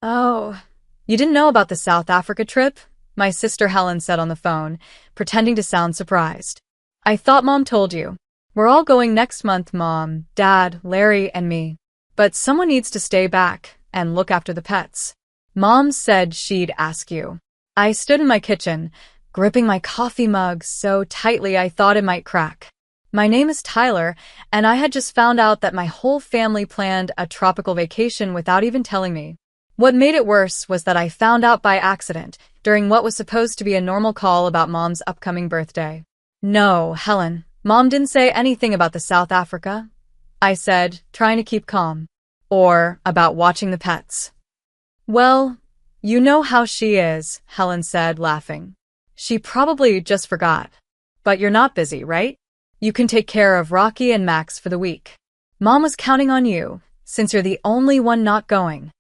Oh, you didn't know about the South Africa trip? My sister Helen said on the phone, pretending to sound surprised. I thought Mom told you. We're all going next month, Mom, Dad, Larry, and me. But someone needs to stay back and look after the pets. Mom said she'd ask you. I stood in my kitchen, gripping my coffee mug so tightly I thought it might crack. My name is Tyler, and I had just found out that my whole family planned a tropical vacation without even telling me. What made it worse was that I found out by accident during what was supposed to be a normal call about Mom's upcoming birthday. No, Helen, Mom didn't say anything about the South Africa, I said, trying to keep calm. Or about watching the pets. Well, you know how she is, Helen said, laughing. She probably just forgot. But you're not busy, right? You can take care of Rocky and Max for the week. Mom was counting on you, since you're the only one not going.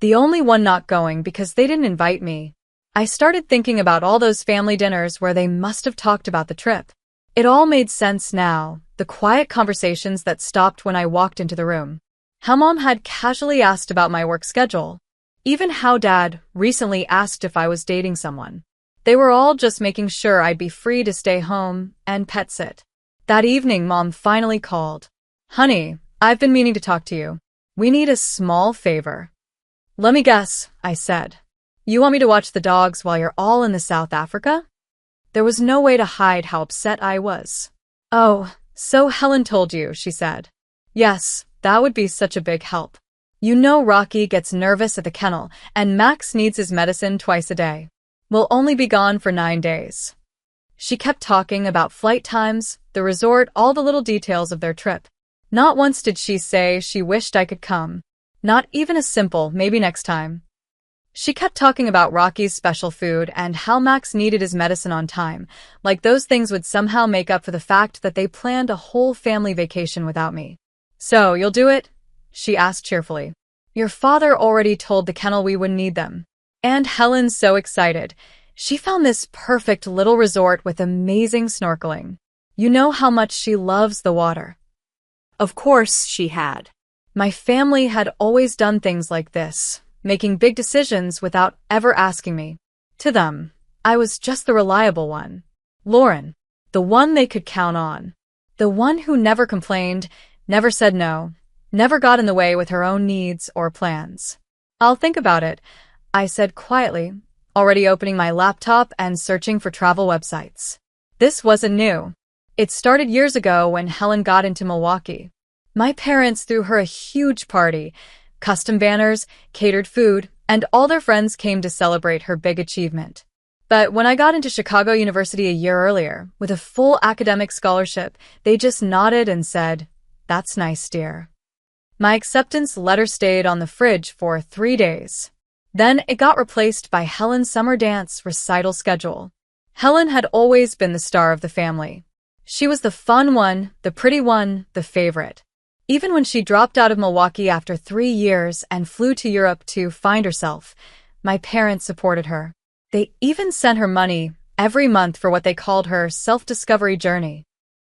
The only one not going because they didn't invite me. I started thinking about all those family dinners where they must have talked about the trip. It all made sense now, the quiet conversations that stopped when I walked into the room. How Mom had casually asked about my work schedule. Even how Dad recently asked if I was dating someone. They were all just making sure I'd be free to stay home and pet sit. That evening, Mom finally called. Honey, I've been meaning to talk to you. We need a small favor. Let me guess, I said. You want me to watch the dogs while you're all in the South Africa? There was no way to hide how upset I was. Oh, so Helen told you, she said. Yes, that would be such a big help. You know Rocky gets nervous at the kennel, and Max needs his medicine twice a day. We'll only be gone for 9 days. She kept talking about flight times, the resort, all the little details of their trip. Not once did she say she wished I could come. Not even a simple, maybe next time. She kept talking about Rocky's special food and how Max needed his medicine on time, like those things would somehow make up for the fact that they planned a whole family vacation without me. So, you'll do it? She asked cheerfully. Your father already told the kennel we wouldn't need them. And Helen's so excited. She found this perfect little resort with amazing snorkeling. You know how much she loves the water. Of course she had. My family had always done things like this, making big decisions without ever asking me. To them, I was just the reliable one. Lauren, the one they could count on. The one who never complained, never said no, never got in the way with her own needs or plans. I'll think about it, I said quietly, already opening my laptop and searching for travel websites. This wasn't new. It started years ago when Helen got into Milwaukee. My parents threw her a huge party, custom banners, catered food, and all their friends came to celebrate her big achievement. But when I got into Chicago University a year earlier, with a full academic scholarship, they just nodded and said, "That's nice, dear." My acceptance letter stayed on the fridge for 3 days. Then it got replaced by Helen's summer dance recital schedule. Helen had always been the star of the family. She was the fun one, the pretty one, the favorite. Even when she dropped out of Milwaukee after 3 years and flew to Europe to find herself, my parents supported her. They even sent her money every month for what they called her self-discovery journey.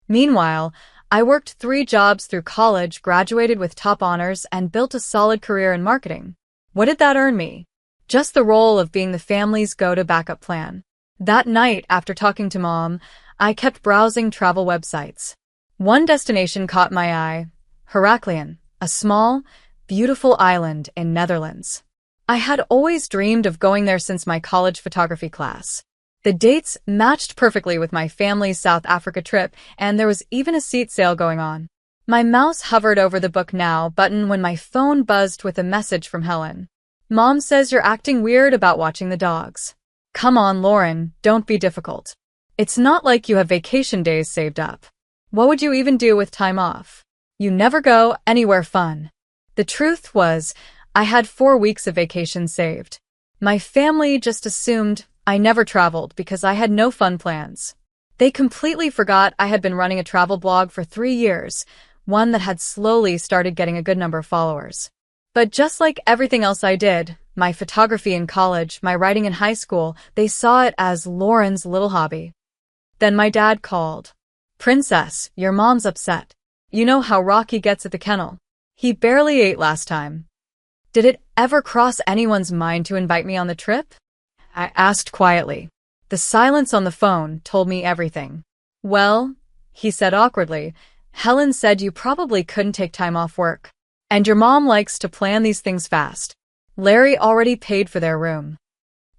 Meanwhile, I worked 3 jobs through college, graduated with top honors, and built a solid career in marketing. What did that earn me? Just the role of being the family's go-to backup plan. That night, after talking to Mom, I kept browsing travel websites. One destination caught my eye. Heraklion, a small, beautiful island in Netherlands. I had always dreamed of going there since my college photography class. The dates matched perfectly with my family's South Africa trip, and there was even a seat sale going on. My mouse hovered over the book now button when my phone buzzed with a message from Helen. Mom says you're acting weird about watching the dogs. Come on, Lauren, don't be difficult. It's not like you have vacation days saved up. What would you even do with time off? You never go anywhere fun. The truth was, I had 4 weeks of vacation saved. My family just assumed I never traveled because I had no fun plans. They completely forgot I had been running a travel blog for 3 years, one that had slowly started getting a good number of followers. But just like everything else I did, my photography in college, my writing in high school, they saw it as Lauren's little hobby. Then my dad called. Princess, your mom's upset. You know how Rocky gets at the kennel. He barely ate last time. Did it ever cross anyone's mind to invite me on the trip? I asked quietly. The silence on the phone told me everything. Well, he said awkwardly, Helen said you probably couldn't take time off work. And your mom likes to plan these things fast. Larry already paid for their room.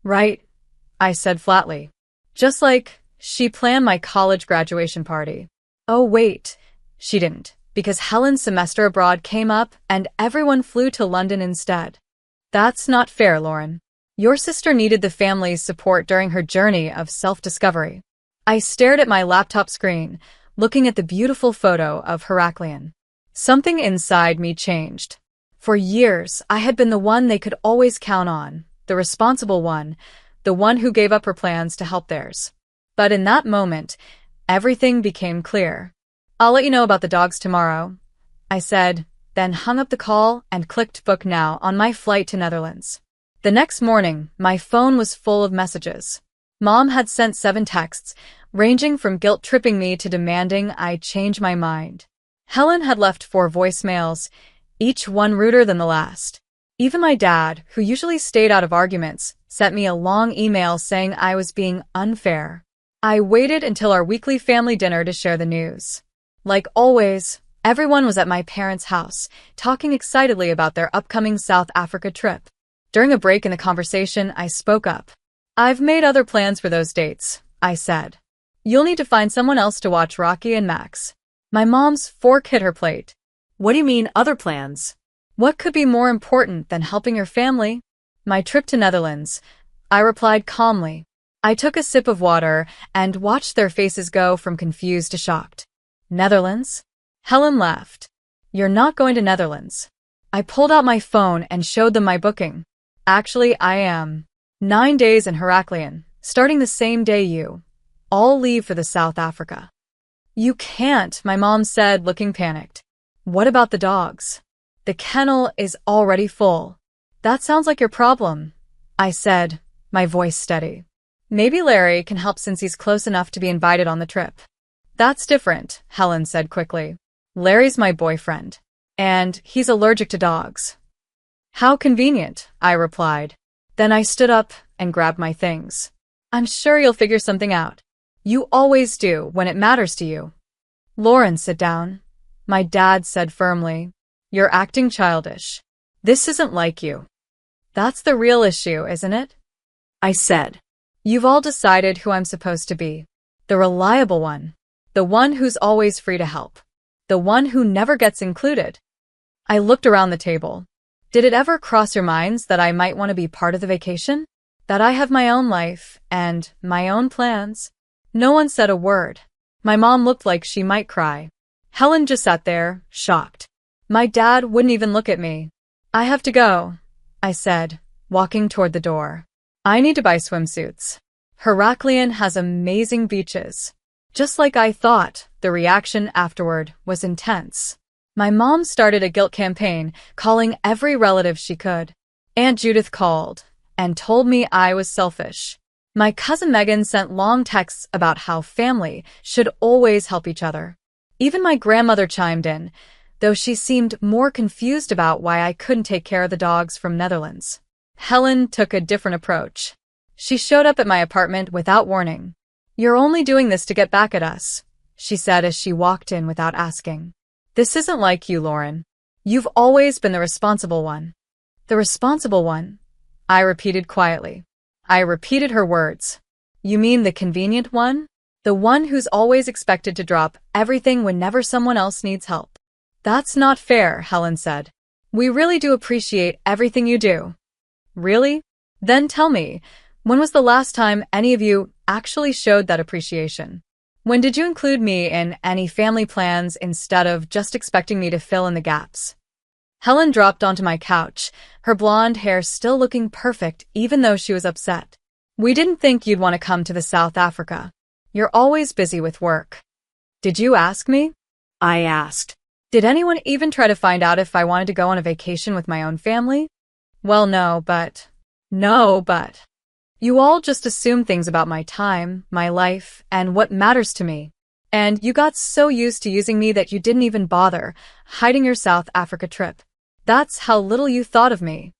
Right, I said flatly. Just like she planned my college graduation party. Oh wait, she didn't, because Helen's semester abroad came up and everyone flew to London instead. That's not fair, Lauren. Your sister needed the family's support during her journey of self-discovery. I stared at my laptop screen, looking at the beautiful photo of Heraklion. Something inside me changed. For years, I had been the one they could always count on, the responsible one, the one who gave up her plans to help theirs. But in that moment, everything became clear. I'll let you know about the dogs tomorrow, I said, then hung up the call and clicked book now on my flight to Netherlands. The next morning, my phone was full of messages. Mom had sent 7 texts, ranging from guilt-tripping me to demanding I change my mind. Helen had left 4 voicemails, each one ruder than the last. Even my dad, who usually stayed out of arguments, sent me a long email saying I was being unfair. I waited until our weekly family dinner to share the news. Like always, everyone was at my parents' house, talking excitedly about their upcoming South Africa trip. During a break in the conversation, I spoke up. I've made other plans for those dates, I said. You'll need to find someone else to watch Rocky and Max. My mom's fork hit her plate. What do you mean, other plans? What could be more important than helping your family? My trip to Netherlands, I replied calmly. I took a sip of water and watched their faces go from confused to shocked. Netherlands? Helen laughed. You're not going to Netherlands. I pulled out my phone and showed them my booking. Actually, I am. 9 days in Heraklion, starting the same day you. All leave for the South Africa. You can't, my mom said, looking panicked. What about the dogs? The kennel is already full. That sounds like your problem, I said, my voice steady. Maybe Larry can help since he's close enough to be invited on the trip. That's different, Helen said quickly. Larry's my boyfriend, and he's allergic to dogs. How convenient, I replied. Then I stood up and grabbed my things. I'm sure you'll figure something out. You always do when it matters to you. Lauren, sit down, my dad said firmly. You're acting childish. This isn't like you. That's the real issue, isn't it? I said. You've all decided who I'm supposed to be. The reliable one. The one who's always free to help. The one who never gets included. I looked around the table. Did it ever cross your minds that I might want to be part of the vacation? That I have my own life and my own plans? No one said a word. My mom looked like she might cry. Helen just sat there, shocked. My dad wouldn't even look at me. I have to go, I said, walking toward the door. I need to buy swimsuits. Heraklion has amazing beaches. Just like I thought, the reaction afterward was intense. My mom started a guilt campaign, calling every relative she could. Aunt Judith called and told me I was selfish. My cousin Megan sent long texts about how family should always help each other. Even my grandmother chimed in, though she seemed more confused about why I couldn't take care of the dogs from Netherlands. Helen took a different approach. She showed up at my apartment without warning. You're only doing this to get back at us, she said as she walked in without asking. This isn't like you, Lauren. You've always been the responsible one. The responsible one? I repeated quietly. I repeated her words. You mean the convenient one? The one who's always expected to drop everything whenever someone else needs help. That's not fair, Helen said. We really do appreciate everything you do. Really? Then tell me, when was the last time any of you actually showed that appreciation? When did you include me in any family plans instead of just expecting me to fill in the gaps? Helen dropped onto my couch, her blonde hair still looking perfect even though she was upset. We didn't think you'd want to come to the South Africa. You're always busy with work. Did you ask me? I asked. Did anyone even try to find out if I wanted to go on a vacation with my own family? Well, no, but... You all just assume things about my time, my life, and what matters to me. And you got so used to using me that you didn't even bother hiding your South Africa trip. That's how little you thought of me.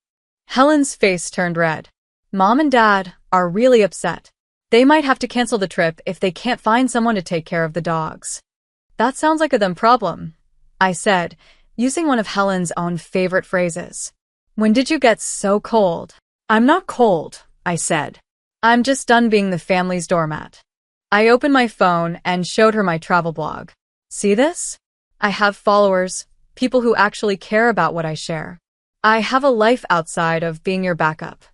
Helen's face turned red. Mom and Dad are really upset. They might have to cancel the trip if they can't find someone to take care of the dogs. That sounds like a them problem, I said, using one of Helen's own favorite phrases. When did you get so cold? I'm not cold, I said. I'm just done being the family's doormat. I opened my phone and showed her my travel blog. See this? I have followers, people who actually care about what I share. I have a life outside of being your backup.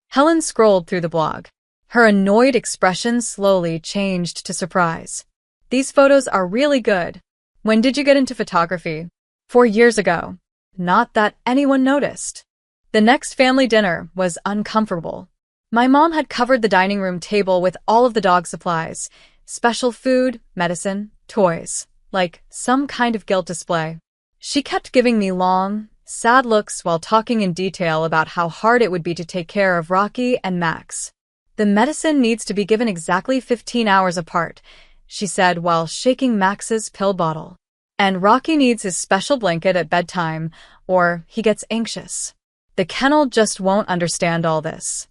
Helen scrolled through the blog. Her annoyed expression slowly changed to surprise. These photos are really good. When did you get into photography? 4 years ago. Not that anyone noticed. The next family dinner was uncomfortable. My mom had covered the dining room table with all of the dog supplies, special food, medicine, toys, like some kind of guilt display. She kept giving me long, sad looks while talking in detail about how hard it would be to take care of Rocky and Max. The medicine needs to be given exactly 15 hours apart, she said while shaking Max's pill bottle. And Rocky needs his special blanket at bedtime, or he gets anxious. The kennel just won't understand all this.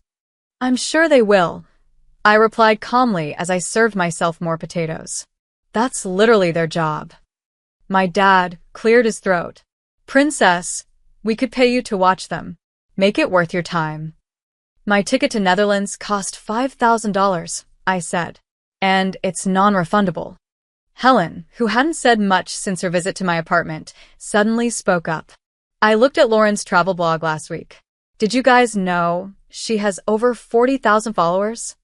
I'm sure they will, I replied calmly as I served myself more potatoes. That's literally their job. My dad cleared his throat. Princess, we could pay you to watch them. Make it worth your time. My ticket to Netherlands cost $5,000, I said. And it's non-refundable. Helen, who hadn't said much since her visit to my apartment, suddenly spoke up. I looked at Lauren's travel blog last week. Did you guys know she has over 40,000 followers?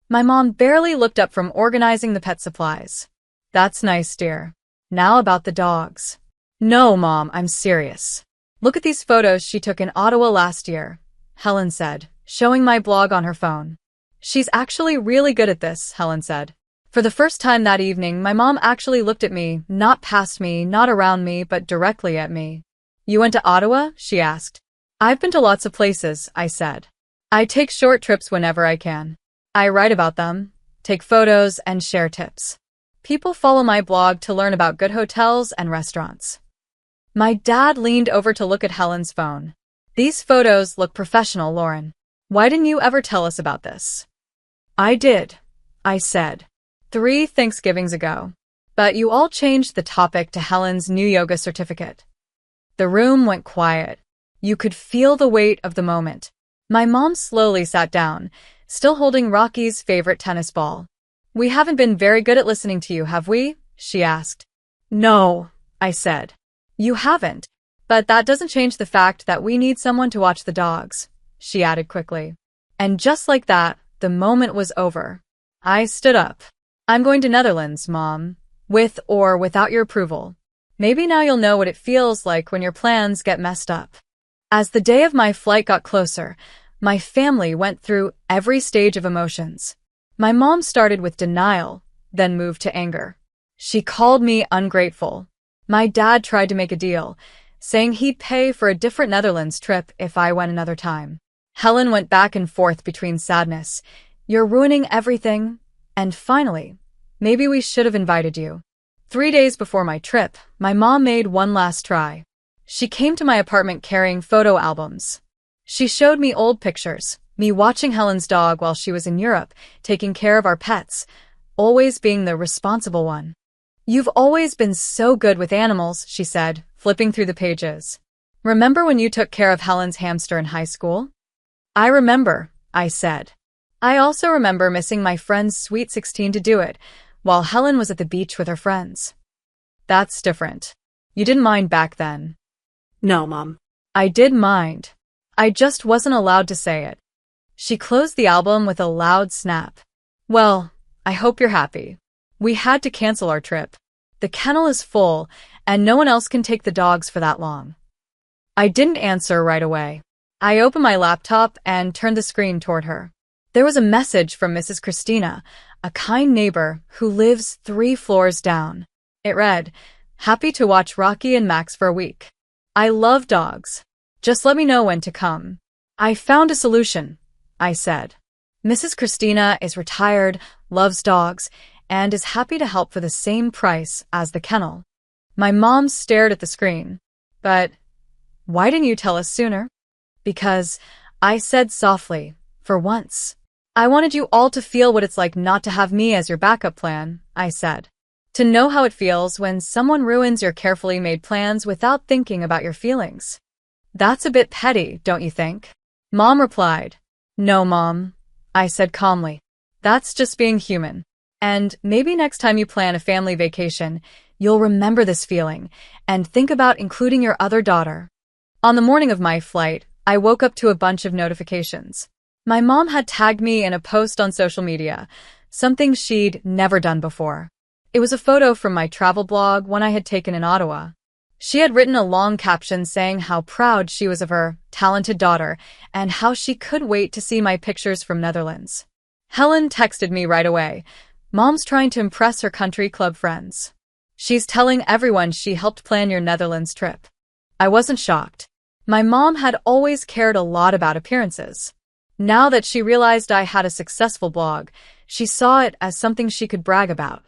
My mom barely looked up from organizing the pet supplies. That's nice, dear. Now about the dogs. No, Mom, I'm serious. Look at these photos she took in Ottawa last year, Helen said, showing my blog on her phone. She's actually really good at this, Helen said. For the first time that evening, my mom actually looked at me, not past me, not around me, but directly at me. You went to Ottawa? She asked. I've been to lots of places, I said. I take short trips whenever I can. I write about them, take photos, and share tips. People follow my blog to learn about good hotels and restaurants. My dad leaned over to look at Helen's phone. These photos look professional, Lauren. Why didn't you ever tell us about this? I did, I said. 3 Thanksgivings ago. But you all changed the topic to Helen's new yoga certificate. The room went quiet. You could feel the weight of the moment. My mom slowly sat down, still holding Rocky's favorite tennis ball. We haven't been very good at listening to you, have we? She asked. No, I said. You haven't. But that doesn't change the fact that we need someone to watch the dogs, she added quickly. And just like that, the moment was over. I stood up. I'm going to Netherlands, Mom. With or without your approval. Maybe now you'll know what it feels like when your plans get messed up. As the day of my flight got closer, my family went through every stage of emotions. My mom started with denial, then moved to anger. She called me ungrateful. My dad tried to make a deal, saying he'd pay for a different Netherlands trip if I went another time. Helen went back and forth between sadness, "You're ruining everything," and finally, "Maybe we should have invited you." 3 days before my trip, my mom made one last try. She came to my apartment carrying photo albums. She showed me old pictures, me watching Helen's dog while she was in Europe, taking care of our pets, always being the responsible one. "You've always been so good with animals," she said, flipping through the pages. "Remember when you took care of Helen's hamster in high school?" "I remember," I said. I also remember missing my friend's sweet 16 to do it, while Helen was at the beach with her friends. That's different. You didn't mind back then. No, Mom. I did mind. I just wasn't allowed to say it. She closed the album with a loud snap. Well, I hope you're happy. We had to cancel our trip. The kennel is full, and no one else can take the dogs for that long. I didn't answer right away. I opened my laptop and turned the screen toward her. There was a message from Mrs. Christina, a kind neighbor who lives 3 floors down. It read, "Happy to watch Rocky and Max for a week. I love dogs. Just let me know when to come." I found a solution, I said. Mrs. Christina is retired, loves dogs, and is happy to help for the same price as the kennel. My mom stared at the screen. But Why didn't you tell us sooner? Because, I said softly, for once. I wanted you all to feel what it's like not to have me as your backup plan, I said. To know how it feels when someone ruins your carefully made plans without thinking about your feelings. That's a bit petty, don't you think? Mom replied. No, Mom, I said calmly. That's just being human. And maybe next time you plan a family vacation, you'll remember this feeling and think about including your other daughter. On the morning of my flight, I woke up to a bunch of notifications. My mom had tagged me in a post on social media, something she'd never done before. It was a photo from my travel blog, one I had taken in Ottawa. She had written a long caption saying how proud she was of her talented daughter and how she could wait to see my pictures from Netherlands. Helen texted me right away. Mom's trying to impress her country club friends. She's telling everyone she helped plan your Netherlands trip. I wasn't shocked. My mom had always cared a lot about appearances. Now that she realized I had a successful blog, she saw it as something she could brag about.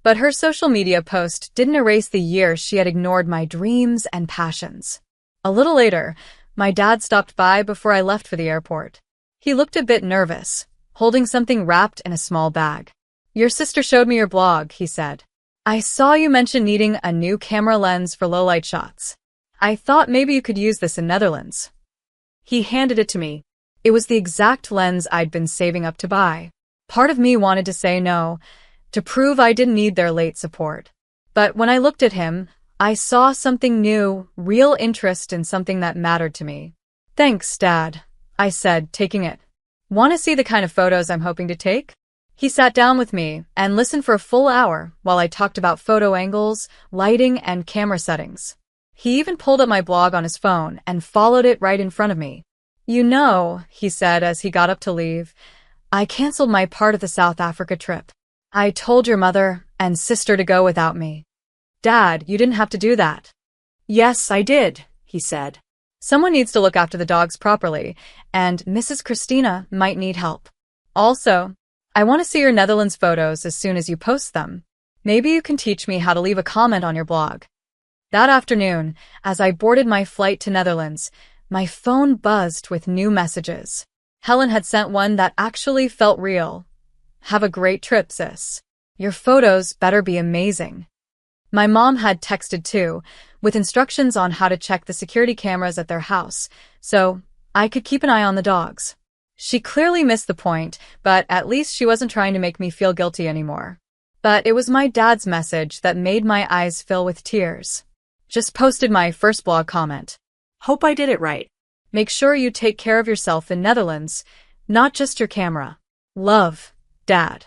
But her social media post didn't erase the years she had ignored my dreams and passions. A little later, my dad stopped by before I left for the airport. He looked a bit nervous, holding something wrapped in a small bag. Your sister showed me your blog, he said. I saw you mention needing a new camera lens for low-light shots. I thought maybe you could use this in Netherlands. He handed it to me. It was the exact lens I'd been saving up to buy. Part of me wanted to say no, to prove I didn't need their late support. But when I looked at him, I saw something new, real interest in something that mattered to me. Thanks, Dad, I said, taking it. Want to see the kind of photos I'm hoping to take? He sat down with me and listened for a full hour while I talked about photo angles, lighting, and camera settings. He even pulled up my blog on his phone and followed it right in front of me. You know, he said as he got up to leave, I canceled my part of the South Africa trip. I told your mother and sister to go without me. Dad, you didn't have to do that. Yes, I did, he said. Someone needs to look after the dogs properly, and Mrs. Christina might need help. Also, I want to see your Netherlands photos as soon as you post them. Maybe you can teach me how to leave a comment on your blog. That afternoon, as I boarded my flight to Netherlands, my phone buzzed with new messages. Helen had sent one that actually felt real. Have a great trip, sis. Your photos better be amazing. My mom had texted too, with instructions on how to check the security cameras at their house, so I could keep an eye on the dogs. She clearly missed the point, but at least she wasn't trying to make me feel guilty anymore. But it was my dad's message that made my eyes fill with tears. Just posted my first blog comment. Hope I did it right. Make sure you take care of yourself in Netherlands, not just your camera. Love, Dad.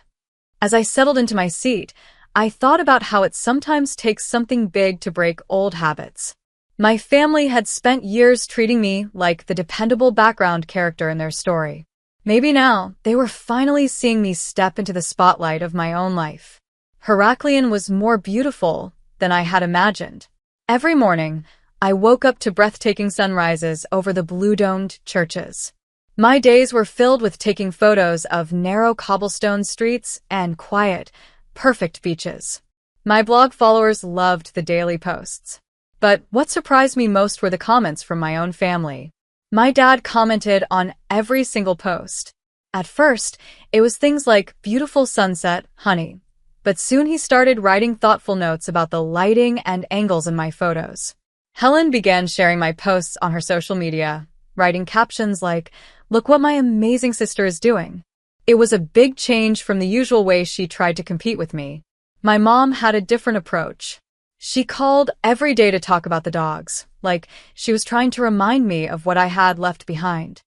As I settled into my seat, I thought about how it sometimes takes something big to break old habits. My family had spent years treating me like the dependable background character in their story. Maybe now they were finally seeing me step into the spotlight of my own life. Heraclian was more beautiful than I had imagined. Every morning, I woke up to breathtaking sunrises over the blue-domed churches. My days were filled with taking photos of narrow cobblestone streets and quiet, perfect beaches. My blog followers loved the daily posts. But what surprised me most were the comments from my own family. My dad commented on every single post. At first, it was things like, beautiful sunset, honey. But soon he started writing thoughtful notes about the lighting and angles in my photos. Helen began sharing my posts on her social media, writing captions like, look what my amazing sister is doing. It was a big change from the usual way she tried to compete with me. My mom had a different approach. She called every day to talk about the dogs, like she was trying to remind me of what I had left behind.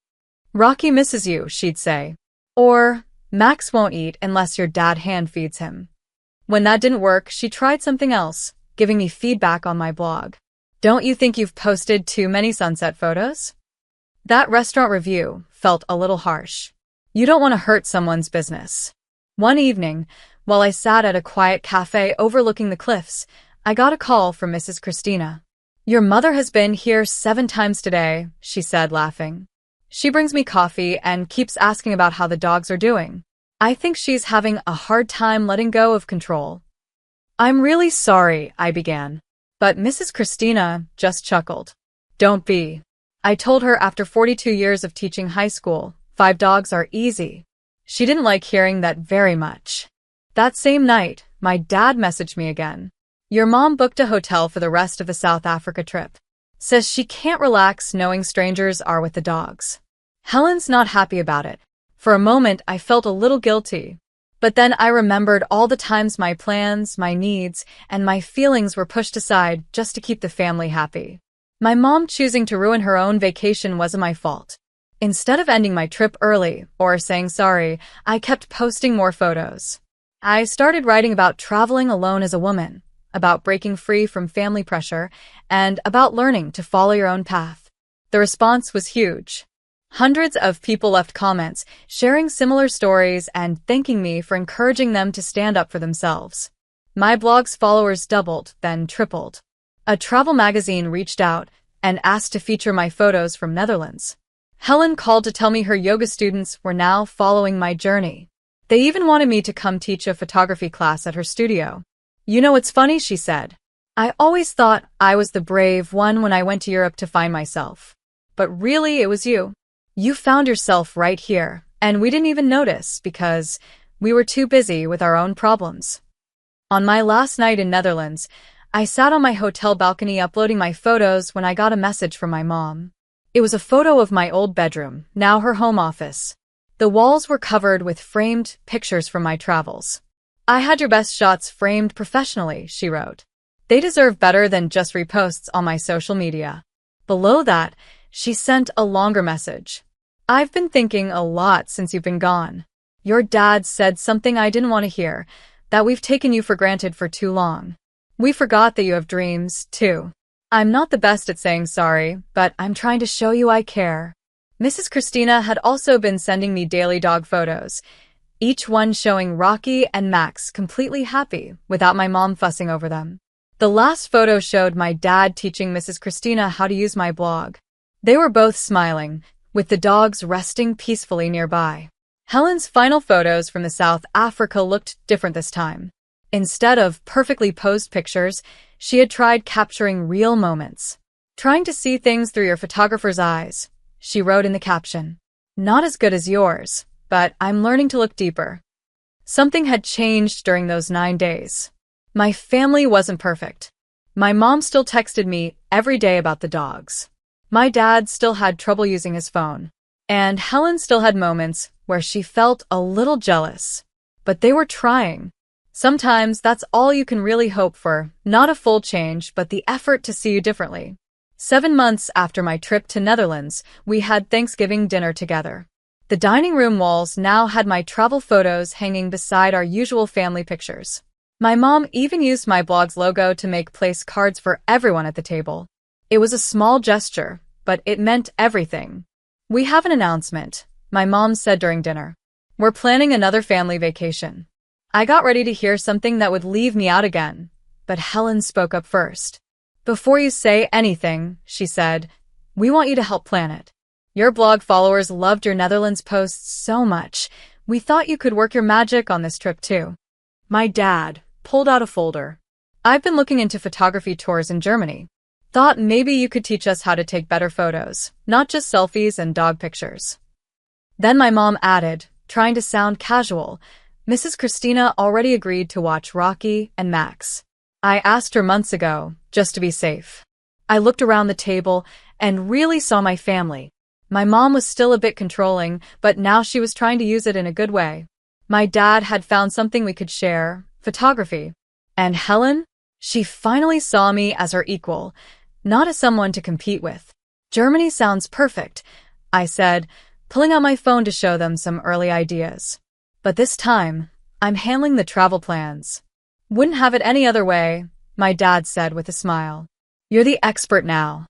Rocky misses you, she'd say. Or, Max won't eat unless your dad hand feeds him. When that didn't work, she tried something else, giving me feedback on my blog. Don't you think you've posted too many sunset photos? That restaurant review felt a little harsh. You don't want to hurt someone's business. One evening, while I sat at a quiet cafe overlooking the cliffs, I got a call from Mrs. Christina. Your mother has been here 7 times today, she said, laughing. She brings me coffee and keeps asking about how the dogs are doing. I think she's having a hard time letting go of control. I'm really sorry, I began. But Mrs. Christina just chuckled. Don't be. I told her after 42 years of teaching high school, 5 dogs are easy. She didn't like hearing that very much. That same night, my dad messaged me again. Your mom booked a hotel for the rest of the South Africa trip. Says she can't relax knowing strangers are with the dogs. Helen's not happy about it. For a moment, I felt a little guilty. But then I remembered all the times my plans, my needs, and my feelings were pushed aside just to keep the family happy. My mom choosing to ruin her own vacation wasn't my fault. Instead of ending my trip early or saying sorry, I kept posting more photos. I started writing about traveling alone as a woman, about breaking free from family pressure, and about learning to follow your own path. The response was huge. Hundreds of people left comments, sharing similar stories and thanking me for encouraging them to stand up for themselves. My blog's followers doubled, then tripled. A travel magazine reached out and asked to feature my photos from Netherlands. Helen called to tell me her yoga students were now following my journey. They even wanted me to come teach a photography class at her studio. You know what's funny, she said. I always thought I was the brave one when I went to Europe to find myself. But really, it was you. You found yourself right here, and we didn't even notice because we were too busy with our own problems. On my last night in Netherlands, I sat on my hotel balcony uploading my photos when I got a message from my mom. It was a photo of my old bedroom, now her home office. The walls were covered with framed pictures from my travels. I had your best shots framed professionally, she wrote. They deserve better than just reposts on my social media. Below that, she sent a longer message. I've been thinking a lot since you've been gone. Your dad said something I didn't want to hear, that we've taken you for granted for too long. We forgot that you have dreams, too. I'm not the best at saying sorry, but I'm trying to show you I care. Mrs. Christina had also been sending me daily dog photos, each one showing Rocky and Max completely happy without my mom fussing over them. The last photo showed my dad teaching Mrs. Christina how to use my blog. They were both smiling, with the dogs resting peacefully nearby. Helen's final photos from the South Africa looked different this time. Instead of perfectly posed pictures, she had tried capturing real moments. Trying to see things through your photographer's eyes, she wrote in the caption. Not as good as yours, but I'm learning to look deeper. Something had changed during those 9 days. My family wasn't perfect. My mom still texted me every day about the dogs. My dad still had trouble using his phone. And Helen still had moments where she felt a little jealous. But they were trying. Sometimes that's all you can really hope for, not a full change, but the effort to see you differently. 7 months after my trip to Netherlands, we had Thanksgiving dinner together. The dining room walls now had my travel photos hanging beside our usual family pictures. My mom even used my blog's logo to make place cards for everyone at the table. It was a small gesture, but it meant everything. We have an announcement, my mom said during dinner. We're planning another family vacation. I got ready to hear something that would leave me out again, but Helen spoke up first. Before you say anything, she said, we want you to help plan it. Your blog followers loved your Netherlands posts so much, we thought you could work your magic on this trip too. My dad pulled out a folder. I've been looking into photography tours in Germany. Thought maybe you could teach us how to take better photos, not just selfies and dog pictures. Then my mom added, trying to sound casual, Mrs. Christina already agreed to watch Rocky and Max. I asked her months ago, just to be safe. I looked around the table and really saw my family. My mom was still a bit controlling, but now she was trying to use it in a good way. My dad had found something we could share, photography. And Helen? She finally saw me as her equal, not as someone to compete with. Germany sounds perfect, I said, pulling out my phone to show them some early ideas. But this time, I'm handling the travel plans. Wouldn't have it any other way, my dad said with a smile. You're the expert now.